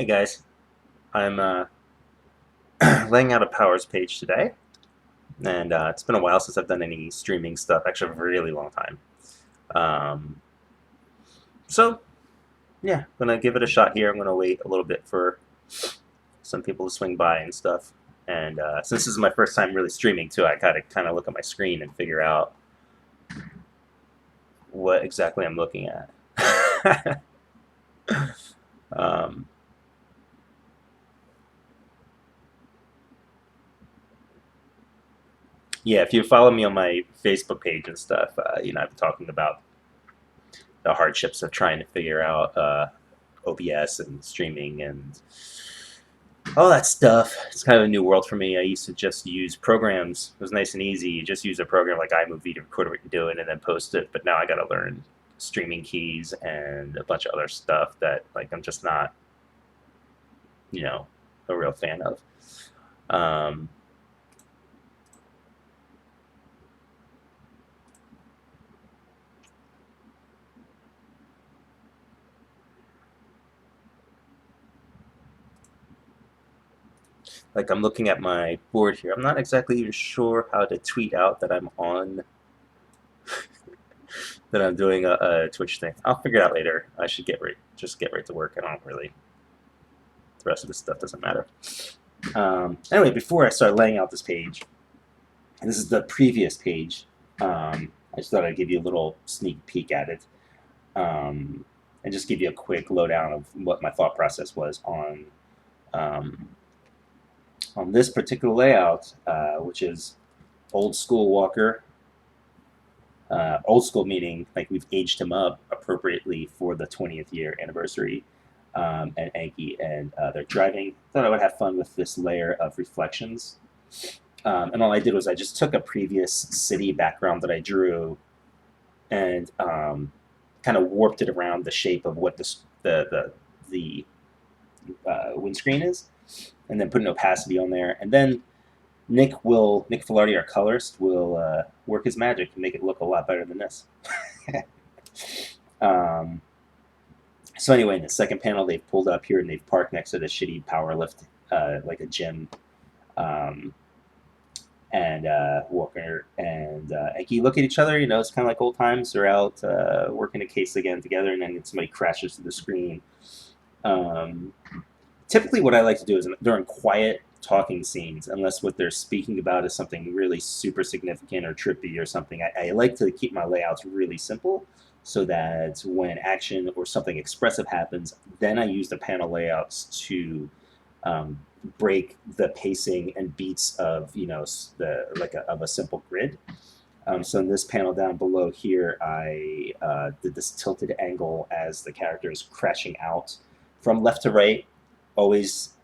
Hey guys, I'm laying out a powers page today, and it's been a while since I've done any streaming stuff. Actually, a really long time. Um, so yeah, I'm gonna give it a shot here. I'm gonna wait a little bit for some people to swing by and stuff. And since this is my first time really streaming too, I gotta kind of look at my screen and figure out what exactly I'm looking at. um, yeah, if you follow me on my Facebook page and stuff, I've been talking about the hardships of trying to figure out OBS and streaming and all that stuff. It's kind of a new world for me. I used to just use programs. It was nice and easy. You just use a program like iMovie to record what you're doing and then post it. But now I got to learn streaming keys and a bunch of other stuff that I'm just not, you know, a real fan of. Um, I'm looking at my board here. I'm not exactly even sure how to tweet out that I'm on that I'm doing a Twitch thing. I'll figure it out later. I should just get right to work. I don't really. The rest of this stuff doesn't matter. Anyway, before I start laying out this page, and this is the previous page. I just thought I'd give you a little sneak peek at it, and just give you a quick lowdown of what my thought process was um, on this particular layout, which is old school Walker. Old school meaning like we've aged him up appropriately for the 20th year anniversary, and Anki, and they're driving. Thought I would have fun with this layer of reflections. And all I did was I just took a previous city background that I drew and kind of warped it around the shape of what the windscreen is, and then put an opacity on there. And then Nick Filardi, our colorist, will work his magic to make it look a lot better than this. um, so anyway, in the second panel, they've pulled up here and they've parked next to the shitty power lift, like a gym. Um, and Walker and Eki look at each other. It's kind of like old times. They're out working a case again together, and then somebody crashes through the screen. Um, Typically, what I like to do is during quiet talking scenes, unless what they're speaking about is something really super significant or trippy or something, I like to keep my layouts really simple so that when action or something expressive happens, then I use the panel layouts to um, break the pacing and beats of of a simple grid. So in this panel down below here, I did this tilted angle as the character is crashing out from left to right. Always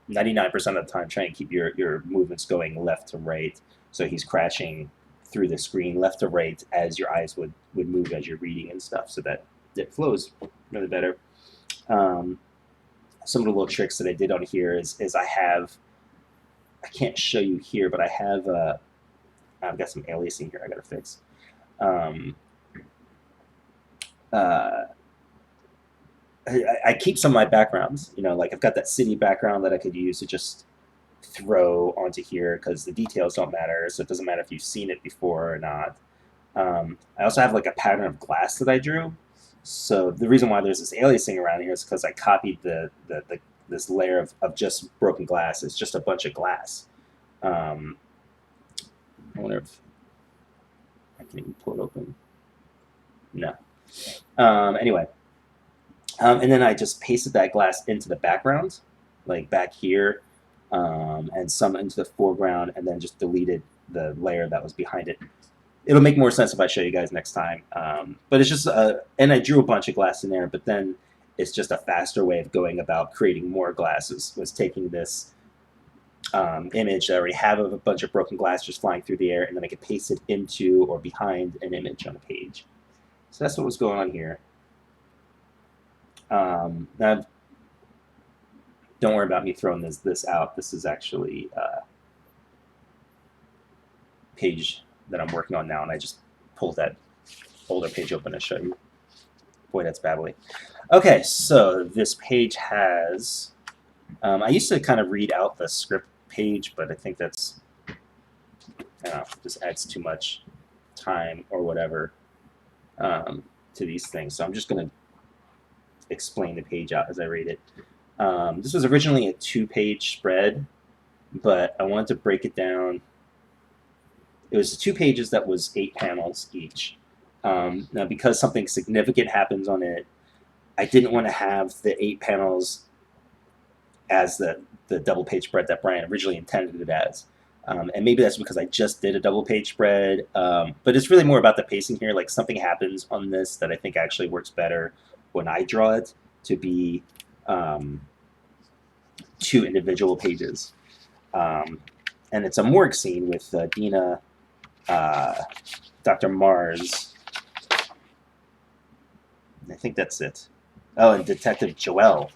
99% of the time, try and keep your movements going left to right. So he's crashing through the screen left to right as your eyes would move as you're reading and stuff, so that it flows really better. Um, some of the little tricks that I did on here is I can't show you here, but I've got some aliasing here I gotta fix. Um, uh, I keep some of my backgrounds, like I've got that city background that I could use to just throw onto here because the details don't matter, so it doesn't matter if you've seen it before or not. I also have like a pattern of glass that I drew. So the reason why there's this aliasing around here is because I copied this layer of just broken glass. It's just a bunch of glass. Um, I wonder if I can even pull it open. No. Anyway, and then I just pasted that glass into the background, like back here, and some into the foreground, and then just deleted the layer that was behind it. It'll make more sense if I show you guys next time. But it's just, and I drew a bunch of glass in there, but then it's just a faster way of going about creating more glasses, was taking this image that I already have of a bunch of broken glass just flying through the air, and then I could paste it into or behind an image on a page. So that's what was going on here. Now, don't worry about me throwing this out. This is actually a page that I'm working on now, and I just pulled that older page open to show you. Boy, that's babbly. Okay, so this page has. I used to kind of read out the script page, but I think that's, I don't know, just adds too much time or whatever to these things. So I'm just going to explain the page out as I read it. This was originally a 2-page spread, but I wanted to break it down. It was 2 pages that was 8 panels each. Now, because something significant happens on it, I didn't want to have the 8 panels as the double page spread that Brian originally intended it as. And maybe that's because I just did a double page spread. But it's really more about the pacing here. Like something happens on this that I think actually works better when I draw it to be 2 individual pages. And it's a morgue scene with Dina, Dr. Mars. I think that's it. Oh, and Detective Joel,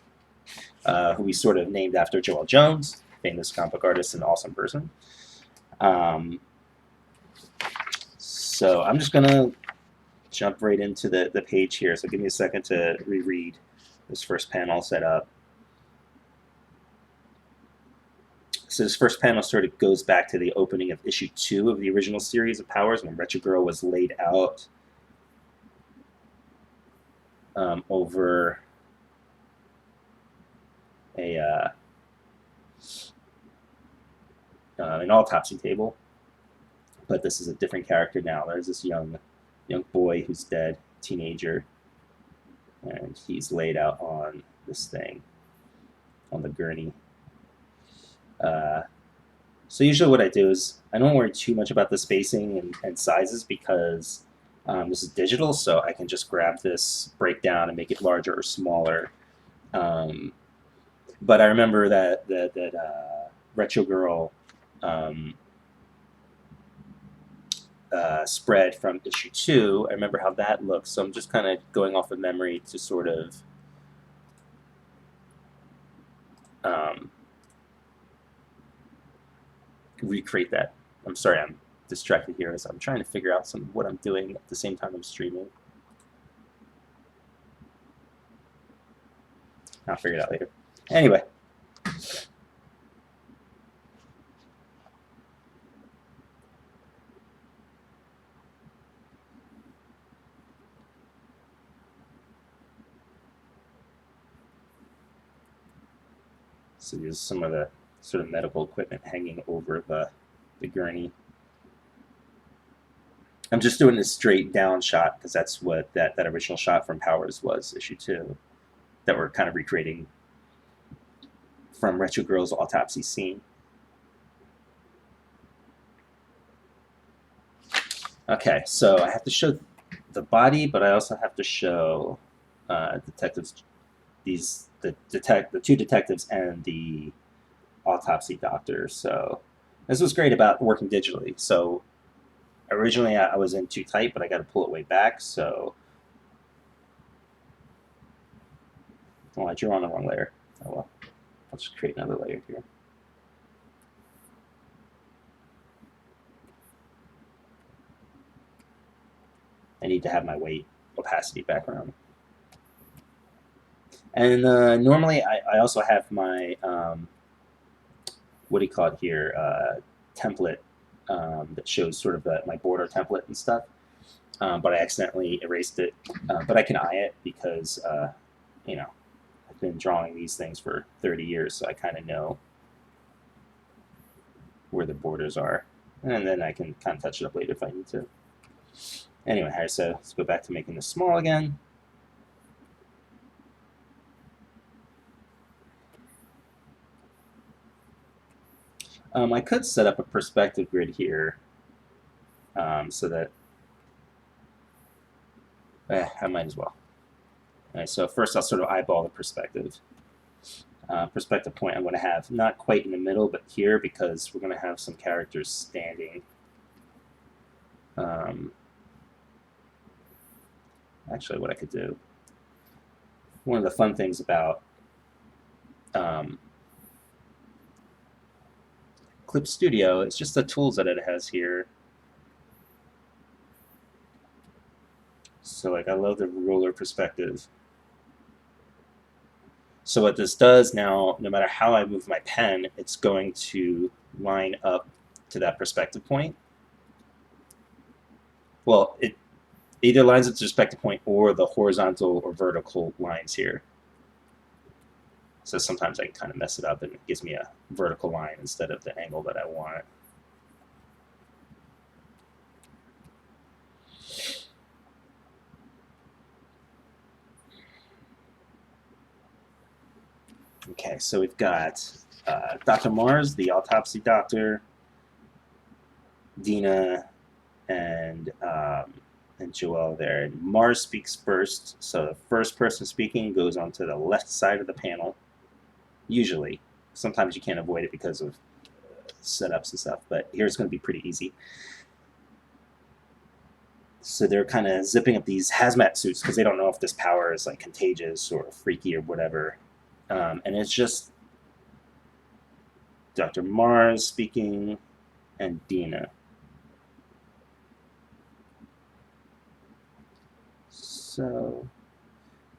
who we sort of named after Joel Jones, famous comic book artist and awesome person. So I'm just going to jump right into the page here. So give me a second to reread this first panel set up. So this first panel sort of goes back to the opening of issue 2 of the original series of Powers when Retro Girl was laid out over an autopsy table. But this is a different character now. There's this young boy who's dead, teenager, and he's laid out on this thing, on the gurney. So usually what I do is I don't worry too much about the spacing and sizes because this is digital, so I can just grab this breakdown and make it larger or smaller. But I remember that Retro Girl spread from issue 2. I remember how that looks, so I'm just kind of going off of memory to sort of recreate that. I'm sorry, I'm distracted here as I'm trying to figure out what I'm doing at the same time I'm streaming. I'll figure it out later. Anyway. So there's some of the sort of medical equipment hanging over the gurney. I'm just doing this straight down shot because that's what that original shot from Powers was, issue 2, that we're kind of recreating from Retro Girl's autopsy scene. Okay, so I have to show the body, but I also have to show detectives, the 2 detectives and the autopsy doctor. So this was great about working digitally. So originally I was in too tight, but I got to pull it way back. So I drew on the wrong layer. Oh well, I'll just create another layer here. I need to have my weight opacity background. And normally I also have my, what do you call it here, template that shows sort of my border template and stuff. But I accidentally erased it. But I can eye it because, I've been drawing these things for 30 years, so I kind of know where the borders are. And then I can kind of touch it up later if I need to. Anyway, so let's go back to making this small again. I could set up a perspective grid here so that I might as well. All right, so first I'll sort of eyeball the perspective. Perspective point I'm going to have not quite in the middle, but here because we're going to have some characters standing. Actually, what I could do, one of the fun things about Clip Studio, it's just the tools that it has here. So like I love the ruler perspective. So what this does now, no matter how I move my pen, it's going to line up to that perspective point. Well, it either lines up to the perspective point or the horizontal or vertical lines here. So sometimes I can kind of mess it up and it gives me a vertical line instead of the angle that I want. Okay, so we've got Dr. Mars, the autopsy doctor, Dina, and Joel there. And Mars speaks first, so the first person speaking goes onto the left side of the panel. Usually, sometimes you can't avoid it because of setups and stuff, but here it's going to be pretty easy. So they're kind of zipping up these hazmat suits because they don't know if this power is like contagious or freaky or whatever. And it's just Dr. Mars speaking and Dina. So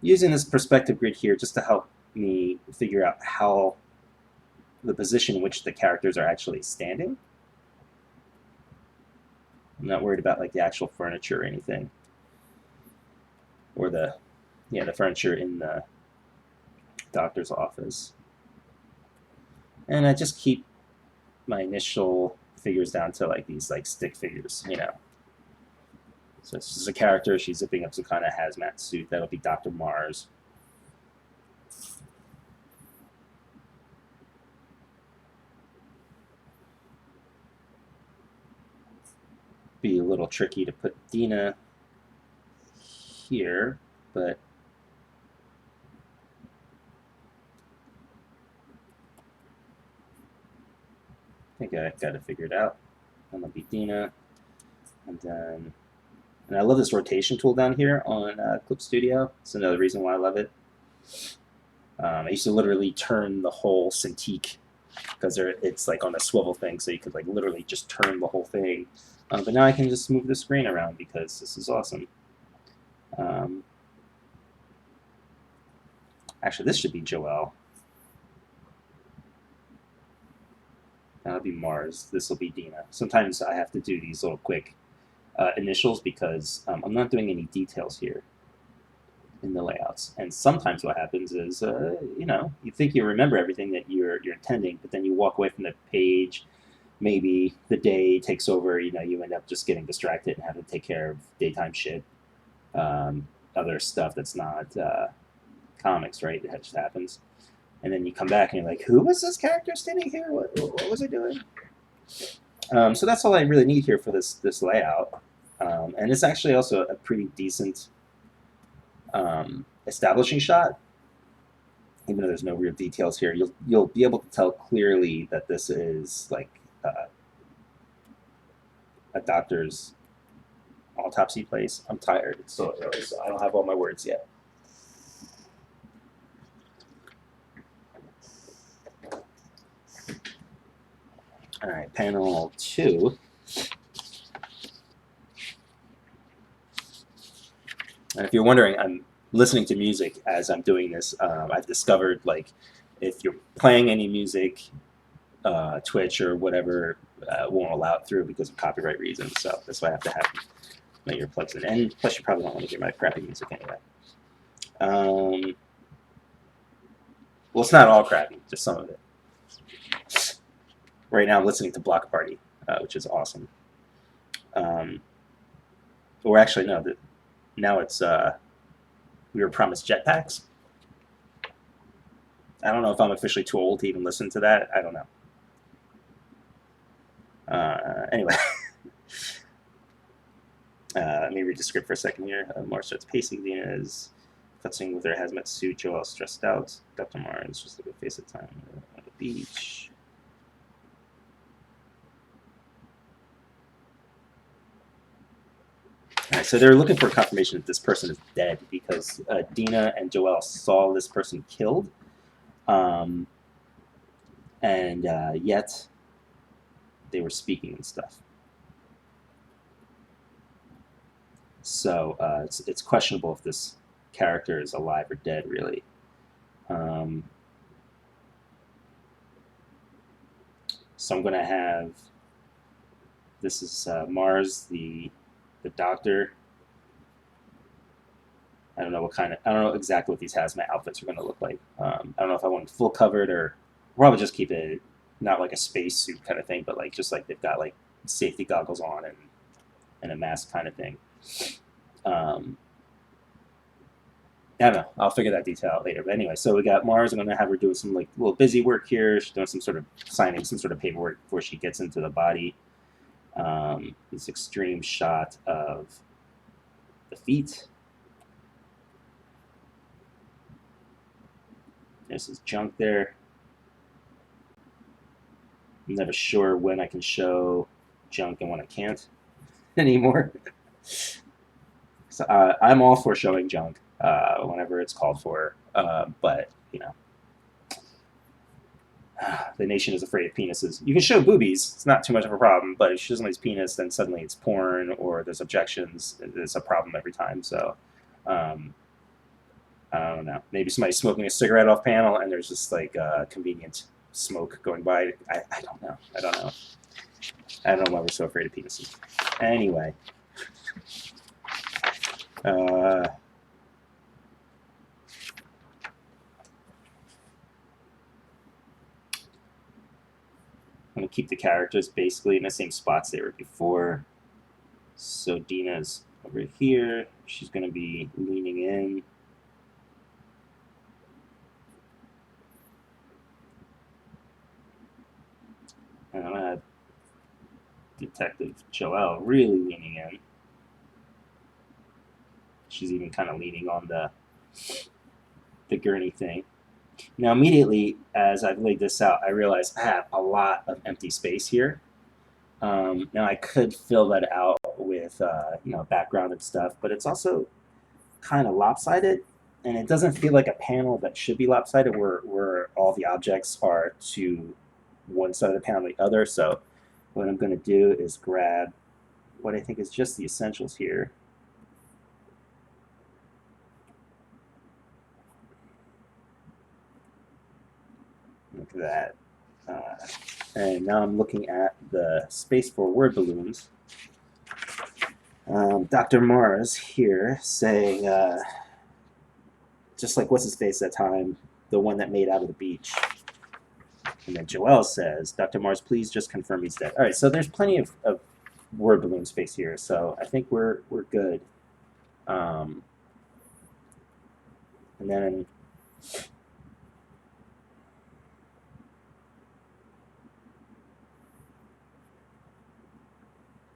using this perspective grid here just to help me figure out how the position in which the characters are actually standing. I'm not worried about like the actual furniture or anything, or the furniture in the doctor's office. And I just keep my initial figures down to like these like stick figures, you know. So this is a character. She's zipping up some kind of hazmat suit. That'll be Dr. Mars. Be a little tricky to put Dina here, but I think I got it figured out. And that'll be Dina, and I love this rotation tool down here on Clip Studio. It's another reason why I love it. I used to literally turn the whole Cintiq because it's like on a swivel thing, so you could like literally just turn the whole thing. But now I can just move the screen around because this is awesome. Actually, this should be Joel. That'll be Mars. This will be Dina. Sometimes I have to do these little quick initials because I'm not doing any details here in the layouts. And sometimes what happens is, you think you remember everything that you're intending, but then you walk away from the page. Maybe the day takes over. You end up just getting distracted and having to take care of daytime shit, other stuff that's not comics, right? That just happens. And then you come back and you're like, who was this character standing here? What was I doing? So that's all I really need here for this layout. And it's actually also a pretty decent establishing shot. Even though there's no real details here, you'll be able to tell clearly that this is like a doctor's autopsy place. I'm tired. It's so early, so I don't have all my words yet. All right, panel 2. And if you're wondering, I'm listening to music as I'm doing this. I've discovered, like, if you're playing any music, Twitch or whatever won't allow it through because of copyright reasons. So that's why I have to have my earplugs in. And plus, you probably don't want to hear my crappy music anyway. Well, it's not all crappy, just some of it. Right now, I'm listening to Block Party, which is awesome. Or actually, no. Now it's We Were Promised Jetpacks. I don't know if I'm officially too old to even listen to that. I don't know. Anyway, let me read the script for a second here. Mars starts pacing. Dina is futzing with her hazmat suit. Joel stressed out. Dr. Mars just like a face of time on the beach. All right, so they're looking for confirmation that this person is dead because Dina and Joel saw this person killed, and yet they were speaking and stuff. So it's questionable if this character is alive or dead, really. Um, so I'm gonna have this is Mars, the doctor. I don't know what kind of I don't know exactly what these hazmat outfits are gonna look like. I don't know if I want it full covered or probably just keep it not like a space suit kind of thing, but like just like they've got like safety goggles on and a mask kind of thing. Um, I don't know. I'll figure that detail out later. But anyway, so we got Mars. I'm going to have her doing some like little busy work here. She's doing some sort of signing some sort of paperwork before she gets into the body. This extreme shot of the feet. There's this junk there. I'm never sure when I can show junk and when I can't anymore. So I'm all for showing junk whenever it's called for. But, you know, the nation is afraid of penises. You can show boobies; it's not too much of a problem. But if she shows somebody's penis, then suddenly it's porn, or there's objections. It's a problem every time. So, um, I don't know. Maybe somebody's smoking a cigarette off panel, and there's just like convenient smoke going by. I don't know. I don't know. I don't know why we're so afraid of penises. Anyway, uh, I'm gonna keep the characters basically in the same spots they were before. So Dina's over here. She's gonna be leaning in. And I'm gonna have Detective Joelle really leaning in. She's even kind of leaning on the gurney thing. Now, immediately as I've laid this out, I realize I have a lot of empty space here. Now I could fill that out with background and stuff, but it's also kind of lopsided, and it doesn't feel like a panel that should be lopsided, where all the objects are to one side of the panel or the other. So what I'm going to do is grab what I think is just the essentials here. Look at that. And now I'm looking at the space for word balloons. Dr. Mars here saying, just like what's his face that time, the one that made out of the beach. And then Joelle says, Dr. Mars, please just confirm he's dead. All right, so there's plenty of word balloon space here, so I think we're good. And then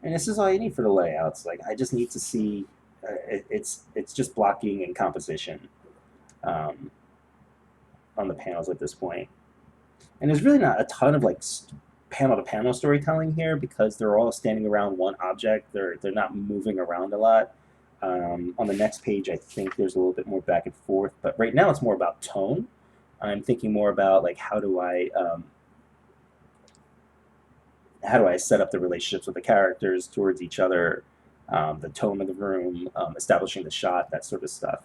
and this is all you need for the layouts. Like I just need to see it's just blocking and composition on the panels at this point. And there's really not a ton of like panel to panel storytelling here because they're all standing around one object. They're not moving around a lot. On the next page, I think there's a little bit more back and forth, but right now it's more about tone. I'm thinking more about like how do I set up the relationships with the characters towards each other, the tone of the room, establishing the shot, that sort of stuff.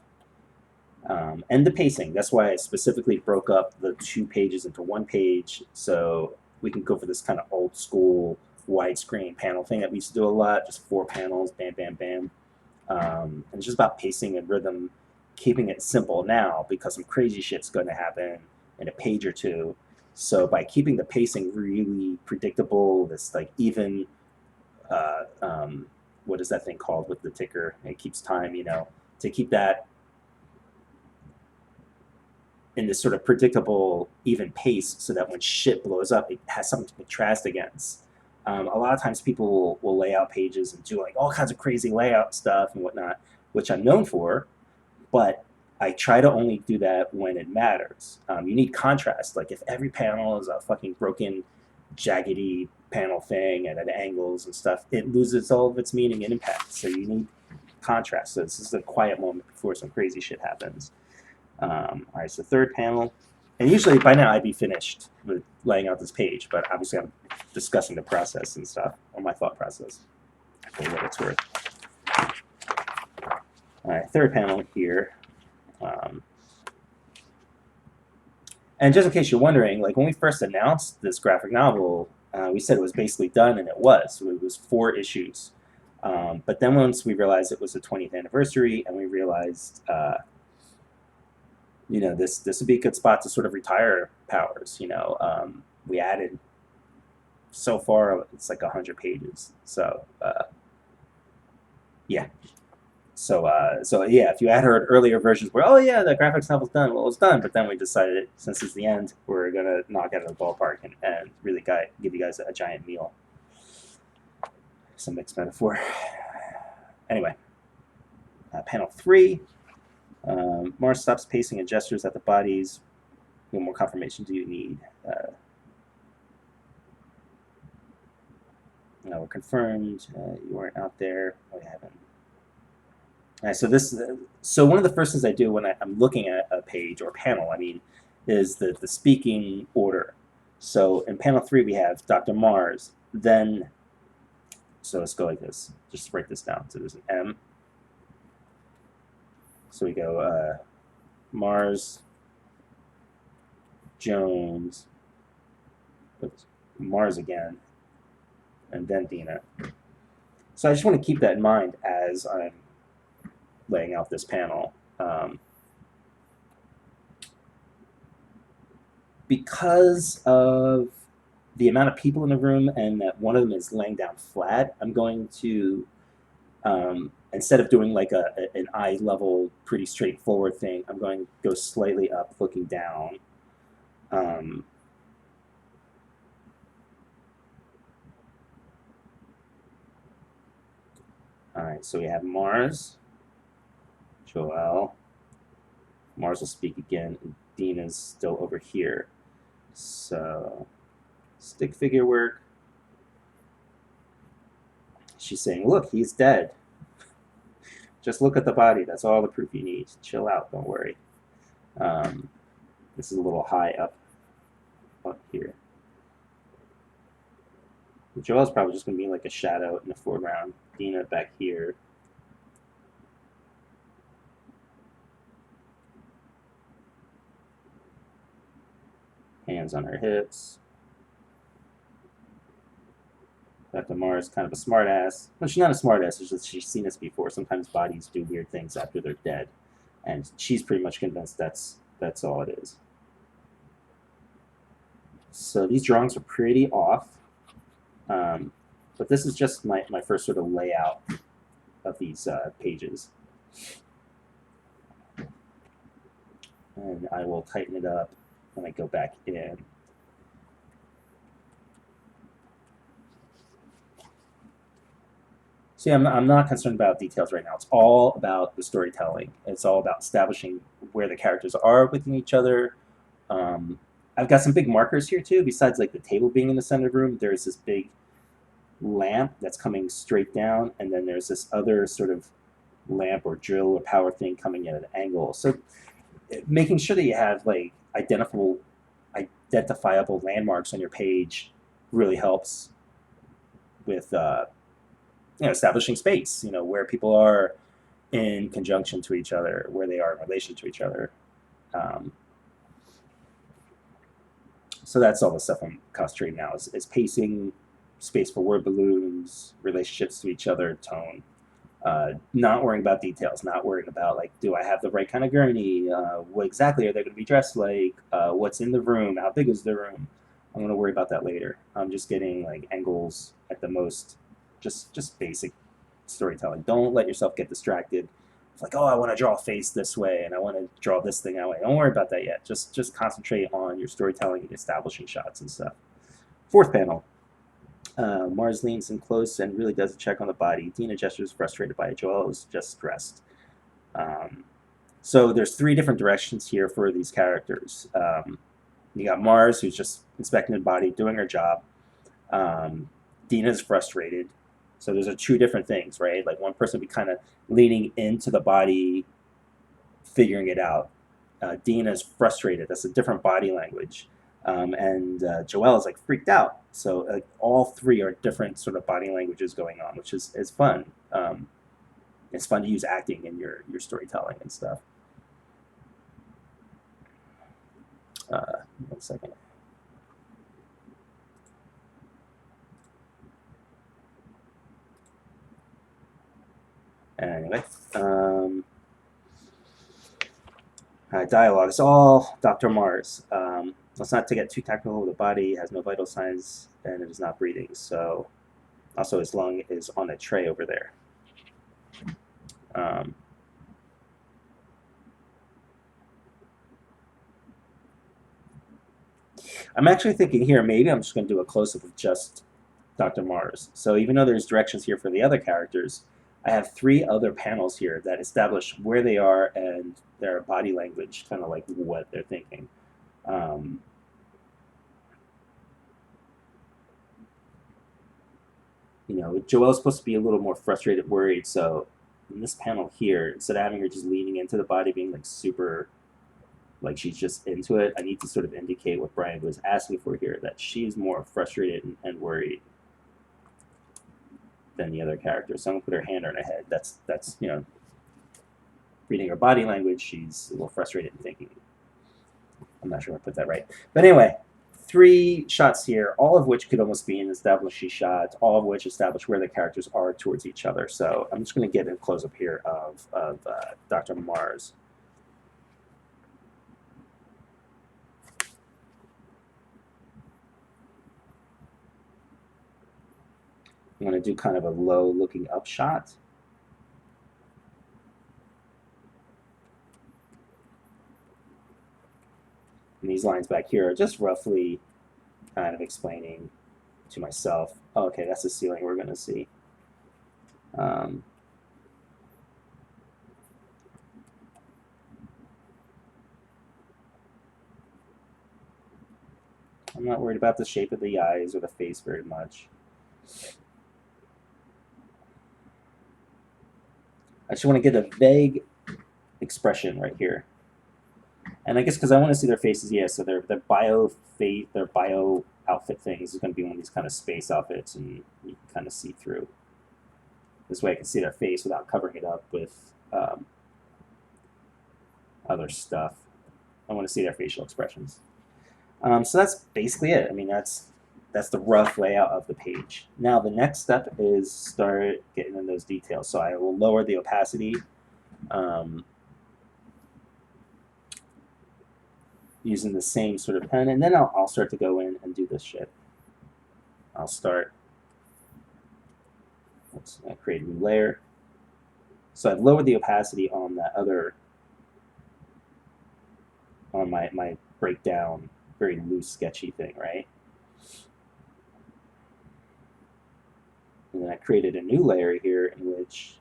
And the pacing. That's why I specifically broke up the 2 pages into 1 page, so we can go for this kind of old school widescreen panel thing that we used to do a lot, just 4 panels, bam, bam, bam. And it's just about pacing and rhythm, keeping it simple now because some crazy shit's going to happen in a page or two. So by keeping the pacing really predictable, this like even, what is that thing called with the ticker? It keeps time, to keep that in this sort of predictable, even pace so that when shit blows up, it has something to contrast against. A lot of times people will lay out pages and do like all kinds of crazy layout stuff and whatnot, which I'm known for, but I try to only do that when it matters. You need contrast. Like if every panel is a fucking broken, jaggedy panel thing and at angles and stuff, it loses all of its meaning and impact. So you need contrast. So this is a quiet moment before some crazy shit happens. All right, so third panel. And usually by now I'd be finished with laying out this page, but obviously I'm discussing the process and stuff, or my thought process, for what it's worth. All right, third panel here. Um, and just in case you're wondering, like when we first announced this graphic novel, we said it was basically done, and it was. So it was 4 issues. But then once we realized it was the 20th anniversary, and we realized, this would be a good spot to sort of retire Powers. We added so far it's like 100 pages. So yeah. So yeah, if you had heard earlier versions where, oh yeah, the graphics novel's done, well, it's done, but then we decided since it's the end, we're gonna knock out of the ballpark and really give you guys a giant meal. Some mixed metaphor. Anyway, panel 3. Mars stops pacing and gestures at the bodies. What more confirmation do you need? No, we're confirmed. You weren't out there. We haven't. All right, so one of the first things I do when I'm looking at a page or panel, is the speaking order. So in panel 3 we have Dr. Mars. Then, so let's go like this. Just write this down. So there's an M. So we go Mars, Jones, Mars again, and then Dina. So I just want to keep that in mind as I'm laying out this panel. Because of the amount of people in the room and that one of them is laying down flat, I'm going to, instead of doing like an eye level, pretty straightforward thing, I'm going to go slightly up, looking down. All right, so we have Mars, Joel. Mars will speak again. Dina's still over here. So, stick figure work. She's saying, look, he's dead. Just look at the body. That's all the proof you need. Chill out. Don't worry. This is a little high up here. Joel's probably just going to be like a shadow in the foreground. Dina back here. Hands on her hips. Dr. Mars, kind of a smartass. Well, she's not a smartass, it's just she's seen this before. Sometimes bodies do weird things after they're dead. And she's pretty much convinced that's all it is. So these drawings are pretty off. But this is just my first sort of layout of these pages. And I will tighten it up when I go back in. See, I'm not concerned about details right now. It's all about the storytelling. It's all about establishing where the characters are within each other. I've got some big markers here too. Besides like the table being in the center of the room, there's this big lamp that's coming straight down, and then there's this other sort of lamp or drill or power thing coming in at an angle. So making sure that you have like identifiable landmarks on your page really helps with establishing space, where people are in conjunction to each other, where they are in relation to each other. So that's all the stuff I'm concentrating now is pacing, space for word balloons, relationships to each other, tone. Not worrying about details, not worrying about like, do I have the right kind of gurney? What exactly are they going to be dressed like? What's in the room? How big is the room? I'm going to worry about that later. I'm just getting like angles at the most, just basic storytelling. Don't let yourself get distracted. It's like, oh, I want to draw a face this way, and I want to draw this thing that way. Don't worry about that yet. Just concentrate on your storytelling and establishing shots and stuff. Fourth panel. Mars leans in close and really does a check on the body. Dina gestures frustrated by it. Joel is just stressed. So there's 3 different directions here for these characters. You got Mars, who's just inspecting the body, doing her job. Dina's frustrated. So those are 2 different things, right? Like one person would be kind of leaning into the body, figuring it out. Dina's frustrated. That's a different body language. And Joelle is like freaked out. So all 3 are different sort of body languages going on, which is fun. It's fun to use acting in your storytelling and stuff. 1 second. Anyway, dialogue. It's all Dr. Mars. Let's not to get too technical. The body has no vital signs and it is not breathing. So, also his lung is on a tray over there. I'm actually thinking here, maybe I'm just going to do a close-up of just Dr. Mars. So even though there's directions here for the other characters, I have 3 other panels here that establish where they are and their body language, kind of like what they're thinking. Joelle's supposed to be a little more frustrated, worried, so in this panel here, instead of having her just leaning into the body, being like super, like she's just into it, I need to sort of indicate what Brian was asking for here, that she's more frustrated and worried than the other characters. So I'm gonna put her hand on her head. That's reading her body language, she's a little frustrated and thinking. I'm not sure if I put that right. But anyway, 3 shots here, all of which could almost be an establishing shot, all of which establish where the characters are towards each other. So I'm just going to get a close-up here of Dr. Mars. I'm going to do kind of a low looking up shot. And these lines back here are just roughly kind of explaining to myself, oh, okay, that's the ceiling we're going to see. I'm not worried about the shape of the eyes or the face very much. I just want to get a vague expression right here. And I guess because I want to see their faces, yeah, so their bio outfit things is going to be one of these kind of space outfits, and you can kind of see through. This way I can see their face without covering it up with other stuff. I want to see their facial expressions. So that's basically it. I mean, that's the rough layout of the page. Now the next step is start getting in those details. So I will lower the opacity. Using the same sort of pen, and then I'll start to go in and do this shit. I'll start, let's create a new layer. So I've lowered the opacity on that other, on my breakdown, very loose, sketchy thing, right? And then I created a new layer here in which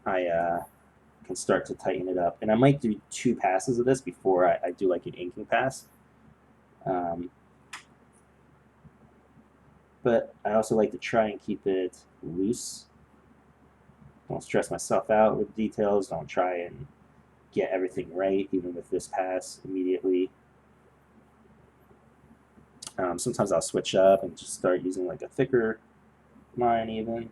I can start to tighten it up. And I might do 2 passes of this before I do like an inking pass. But I also like to try and keep it loose. Don't stress myself out with details. Don't try and get everything right, even with this pass immediately. Sometimes I'll switch up and just start using like a thicker line even.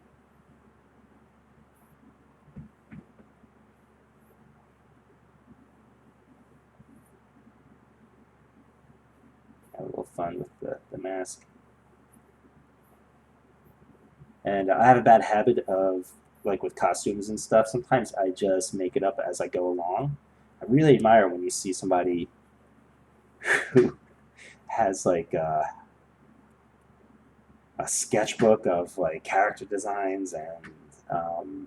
Have a little fun with the mask. And I have a bad habit of, like with costumes and stuff, sometimes I just make it up as I go along. I really admire when you see somebody who has like a sketchbook of like character designs and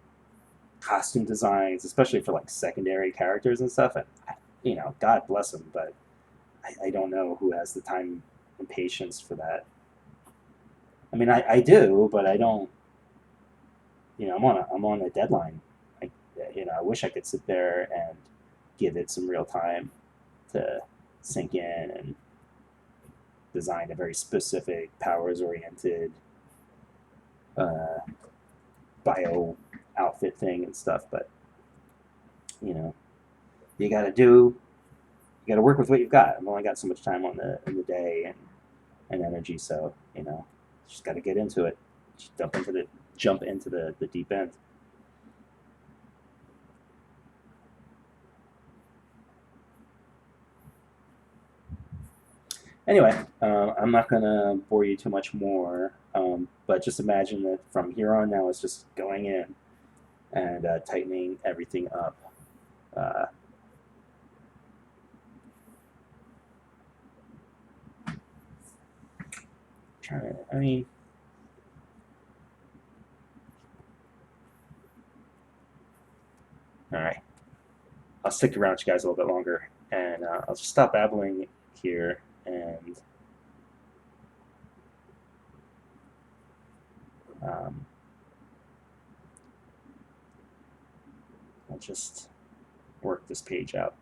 costume designs, especially for like secondary characters and stuff. And God bless them, but I don't know who has the time and patience for that. I mean, I do, but I don't. I'm on a deadline. I wish I could sit there and give it some real time to sink in and design a very specific, powers-oriented bio outfit thing and stuff. But you gotta work with what you've got. I've only got so much time in the day and energy, so just got to get into it. Just jump into jump into the deep end. Anyway, I'm not going to bore you too much more, but just imagine that from here on now it's just going in and tightening everything up. Uh, I mean, all right. I'll stick around with you guys a little bit longer, and I'll just stop babbling here, and um, I'll just work this page out.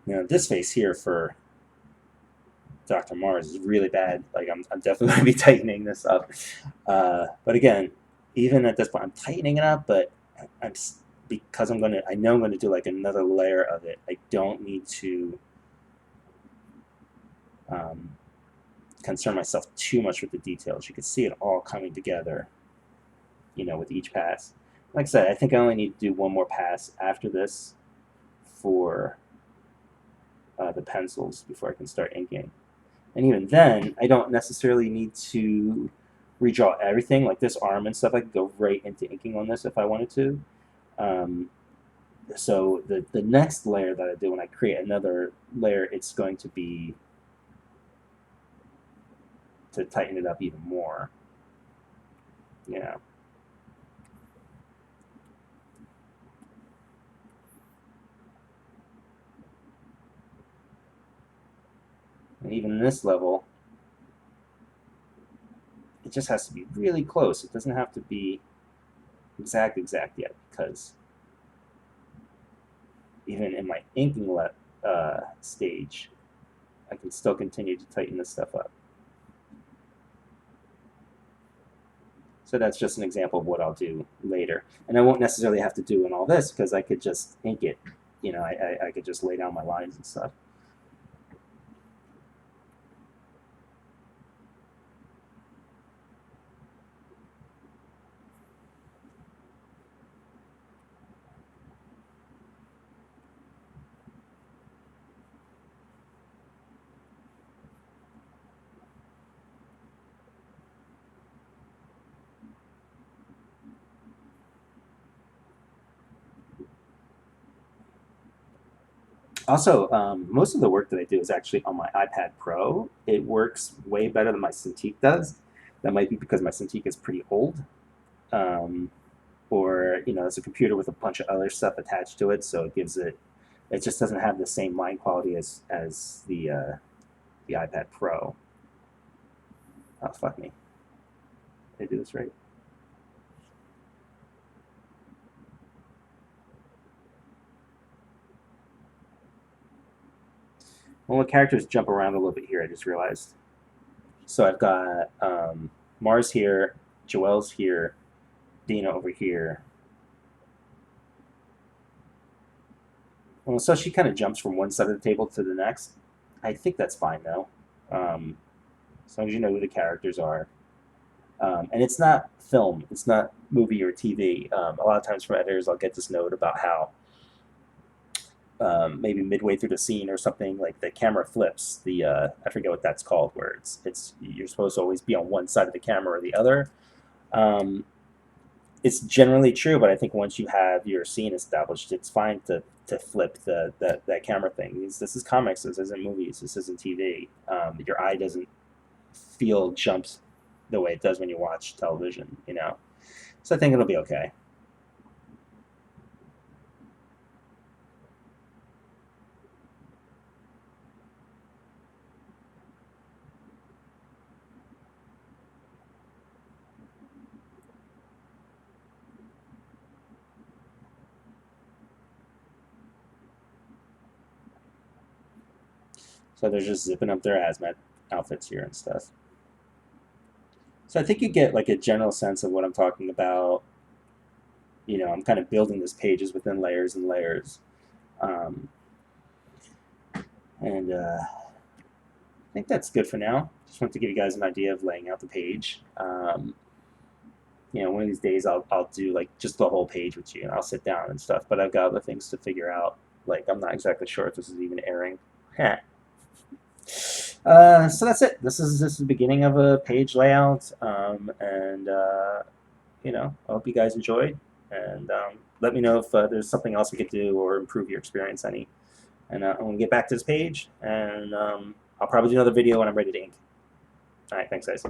Now, this face here for Dr. Mars is really bad. Like, I'm definitely going to be tightening this up. But again, even at this point, I'm tightening it up, but I'm because I know I'm going to do like another layer of it. I don't need to concern myself too much with the details. You can see it all coming together, with each pass. Like I said, I think I only need to do one more pass after this for the pencils before I can start inking. And even then, I don't necessarily need to redraw everything, like this arm and stuff. I could go right into inking on this if I wanted to. So the next layer that I do when I create another layer, it's going to be to tighten it up even more. And even this level, it just has to be really close. It doesn't have to be exact yet, because even in my inking stage, I can still continue to tighten this stuff up. So that's just an example of what I'll do later. And I won't necessarily have to do in all this, because I could just ink it. I could just lay down my lines and stuff. Also, most of the work that I do is actually on my iPad Pro. It works way better than my Cintiq does. That might be because my Cintiq is pretty old, um, or it's a computer with a bunch of other stuff attached to it, so it gives it. It just doesn't have the same line quality as the iPad Pro. Oh fuck me! Did I do this right? Well, the characters jump around a little bit here. I just realized. So I've got Mars here, Joelle's here, Dina over here. Well, so she kind of jumps from one side of the table to the next. I think that's fine though, as long as you know who the characters are. And it's not film, it's not movie or TV. A lot of times from editors, I'll get this note about how maybe midway through the scene or something, like the camera flips. I forget what that's called, where it's you're supposed to always be on one side of the camera or the other. Um, it's generally true, but I think once you have your scene established, it's fine to flip that camera thing. This is comics. This isn't movies. This isn't TV. Your eye doesn't feel jumps the way it does when you watch television. So I think it'll be okay. So they're just zipping up their hazmat outfits here and stuff. So I think you get like a general sense of what I'm talking about. I'm kind of building this pages within layers and layers. Um, and I think that's good for now. Just want to give you guys an idea of laying out the page. One of these days I'll do like just the whole page with you, and I'll sit down and stuff. But I've got other things to figure out. Like I'm not exactly sure if this is even airing. So that's it. This is the beginning of a page layout, and I hope you guys enjoyed. And let me know if there's something else we could do or improve your experience any. And I'm gonna get back to this page, and I'll probably do another video when I'm ready to ink. All right, thanks, guys.